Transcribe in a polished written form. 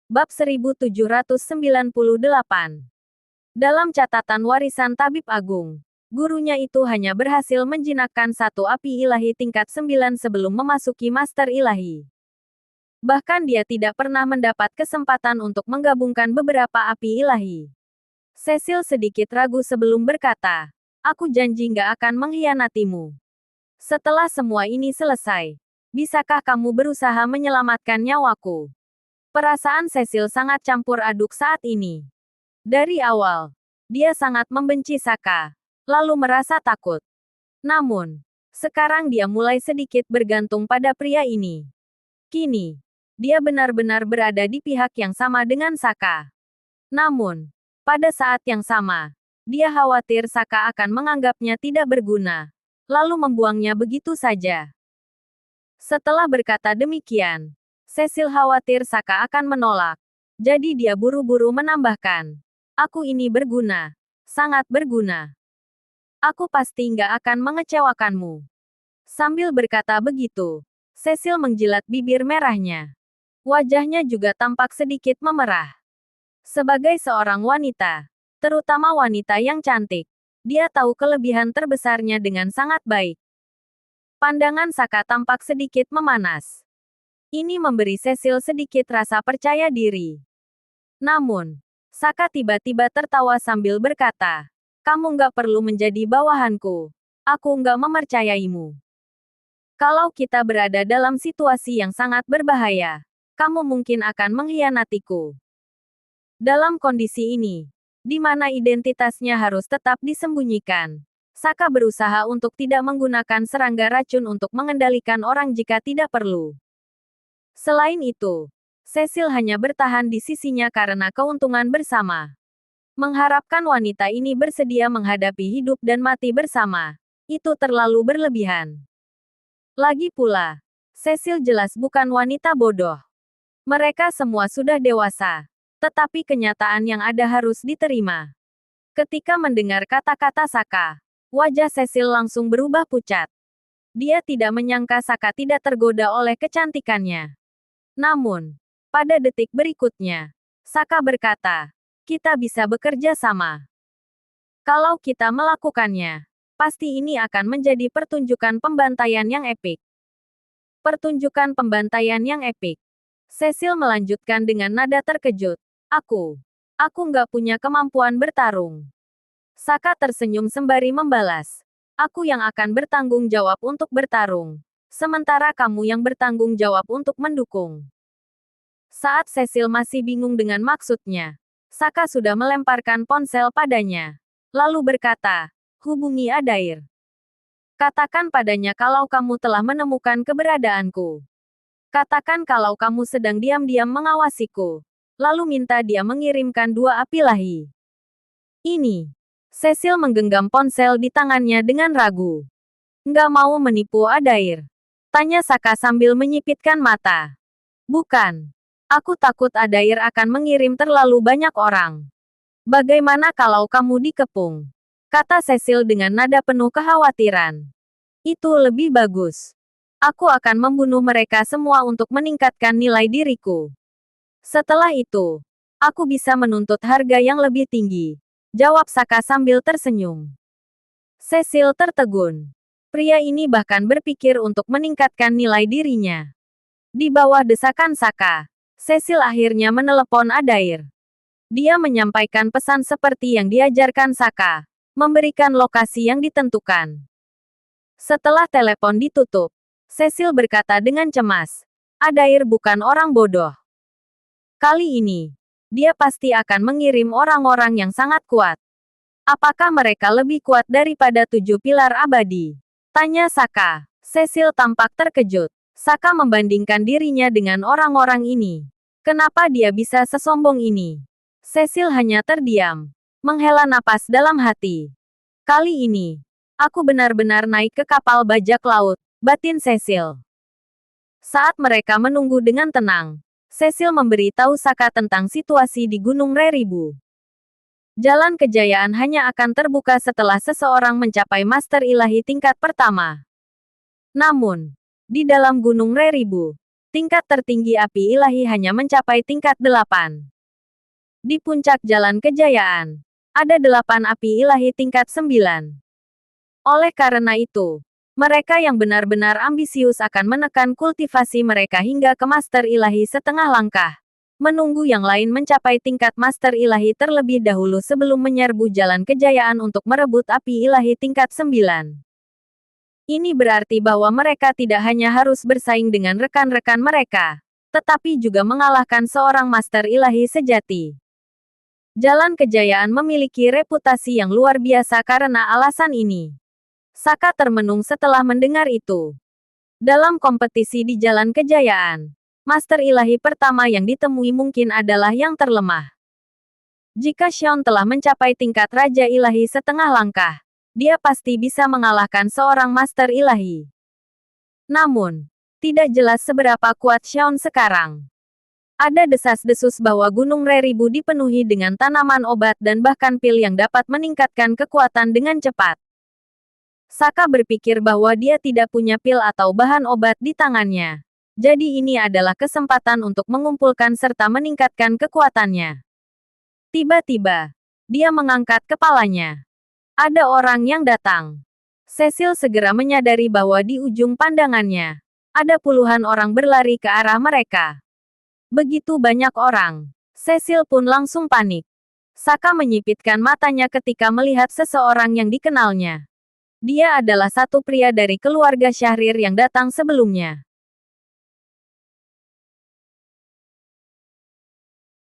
Bab 1798. Dalam catatan warisan Tabib Agung, gurunya itu hanya berhasil menjinakkan satu api ilahi tingkat 9 sebelum memasuki Master Ilahi. Bahkan dia tidak pernah mendapat kesempatan untuk menggabungkan beberapa api ilahi. Cecil sedikit ragu sebelum berkata, "Aku janji nggak akan mengkhianatimu. Setelah semua ini selesai, bisakah kamu berusaha menyelamatkan nyawaku?" Perasaan Cecil sangat campur aduk saat ini. Dari awal, dia sangat membenci Saka, lalu merasa takut. Namun, sekarang dia mulai sedikit bergantung pada pria ini. Kini, dia benar-benar berada di pihak yang sama dengan Saka. Namun, pada saat yang sama, dia khawatir Saka akan menganggapnya tidak berguna, lalu membuangnya begitu saja. Setelah berkata demikian, Cecil khawatir Saka akan menolak. Jadi dia buru-buru menambahkan, "Aku ini berguna. Sangat berguna. Aku pasti nggak akan mengecewakanmu." Sambil berkata begitu, Cecil menjilat bibir merahnya. Wajahnya juga tampak sedikit memerah. Sebagai seorang wanita, terutama wanita yang cantik, dia tahu kelebihan terbesarnya dengan sangat baik. Pandangan Saka tampak sedikit memanas. Ini memberi Cecil sedikit rasa percaya diri. Namun, Saka tiba-tiba tertawa sambil berkata, "Kamu nggak perlu menjadi bawahanku. Aku nggak mempercayaimu. Kalau kita berada dalam situasi yang sangat berbahaya, kamu mungkin akan mengkhianatiku." Dalam kondisi ini, di mana identitasnya harus tetap disembunyikan, Saka berusaha untuk tidak menggunakan serangga racun untuk mengendalikan orang jika tidak perlu. Selain itu, Cecil hanya bertahan di sisinya karena keuntungan bersama. Mengharapkan wanita ini bersedia menghadapi hidup dan mati bersama, itu terlalu berlebihan. Lagi pula, Cecil jelas bukan wanita bodoh. Mereka semua sudah dewasa, tetapi kenyataan yang ada harus diterima. Ketika mendengar kata-kata Saka, wajah Cecil langsung berubah pucat. Dia tidak menyangka Saka tidak tergoda oleh kecantikannya. Namun, pada detik berikutnya, Saka berkata, "Kita bisa bekerja sama. Kalau kita melakukannya, pasti ini akan menjadi pertunjukan pembantaian yang epik." Pertunjukan pembantaian yang epik. Cecil melanjutkan dengan nada terkejut. Aku nggak punya kemampuan bertarung." Saka tersenyum sembari membalas, "Aku yang akan bertanggung jawab untuk bertarung. Sementara kamu yang bertanggung jawab untuk mendukung." Saat Cecil masih bingung dengan maksudnya, Saka sudah melemparkan ponsel padanya. Lalu berkata, "Hubungi Adair. Katakan padanya kalau kamu telah menemukan keberadaanku. Katakan kalau kamu sedang diam-diam mengawasiku. Lalu minta dia mengirimkan 2 api ilahi." Ini. Cecil menggenggam ponsel di tangannya dengan ragu. "Nggak mau menipu Adair?" tanya Saka sambil menyipitkan mata. "Bukan. Aku takut Adair akan mengirim terlalu banyak orang." "Bagaimana kalau kamu dikepung?" kata Cecil dengan nada penuh kekhawatiran. "Itu lebih bagus. Aku akan membunuh mereka semua untuk meningkatkan nilai diriku. Setelah itu, aku bisa menuntut harga yang lebih tinggi," jawab Saka sambil tersenyum. Cecil tertegun. Pria ini bahkan berpikir untuk meningkatkan nilai dirinya. Di bawah desakan Saka, Cecil akhirnya menelepon Adair. Dia menyampaikan pesan seperti yang diajarkan Saka, memberikan lokasi yang ditentukan. Setelah telepon ditutup, Cecil berkata dengan cemas, "Adair bukan orang bodoh. Kali ini, dia pasti akan mengirim orang-orang yang sangat kuat." "Apakah mereka lebih kuat daripada 7 pilar abadi?" tanya Saka. Cecil tampak terkejut. Saka membandingkan dirinya dengan orang-orang ini. Kenapa dia bisa sesombong ini? Cecil hanya terdiam, menghela napas dalam hati. "Kali ini, aku benar-benar naik ke kapal bajak laut," batin Cecil. Saat mereka menunggu dengan tenang, Cecil memberi tahu Saka tentang situasi di Gunung Reribu. Jalan kejayaan hanya akan terbuka setelah seseorang mencapai Master Ilahi tingkat pertama. Namun, di dalam Gunung Reribu, Tingkat tertinggi api ilahi hanya mencapai tingkat 8. Di puncak jalan kejayaan, ada 8 api ilahi tingkat 9. Oleh karena itu, mereka yang benar-benar ambisius akan menekan kultivasi mereka hingga ke Master Ilahi setengah langkah. Menunggu yang lain mencapai tingkat Master Ilahi terlebih dahulu sebelum menyerbu jalan kejayaan untuk merebut api ilahi tingkat 9. Ini berarti bahwa mereka tidak hanya harus bersaing dengan rekan-rekan mereka, tetapi juga mengalahkan seorang Master Ilahi sejati. Jalan kejayaan memiliki reputasi yang luar biasa karena alasan ini. Saka termenung setelah mendengar itu. Dalam kompetisi di jalan kejayaan, Master Ilahi pertama yang ditemui mungkin adalah yang terlemah. Jika Xion telah mencapai tingkat Raja Ilahi setengah langkah, dia pasti bisa mengalahkan seorang Master Ilahi. Namun, tidak jelas seberapa kuat Xion sekarang. Ada desas-desus bahwa Gunung Reribu dipenuhi dengan tanaman obat dan bahkan pil yang dapat meningkatkan kekuatan dengan cepat. Saka berpikir bahwa dia tidak punya pil atau bahan obat di tangannya. Jadi ini adalah kesempatan untuk mengumpulkan serta meningkatkan kekuatannya. Tiba-tiba, dia mengangkat kepalanya. Ada orang yang datang. Cecil segera menyadari bahwa di ujung pandangannya, ada puluhan orang berlari ke arah mereka. Begitu banyak orang. Cecil pun langsung panik. Saka menyipitkan matanya ketika melihat seseorang yang dikenalnya. Dia adalah satu pria dari keluarga Syahrir yang datang sebelumnya.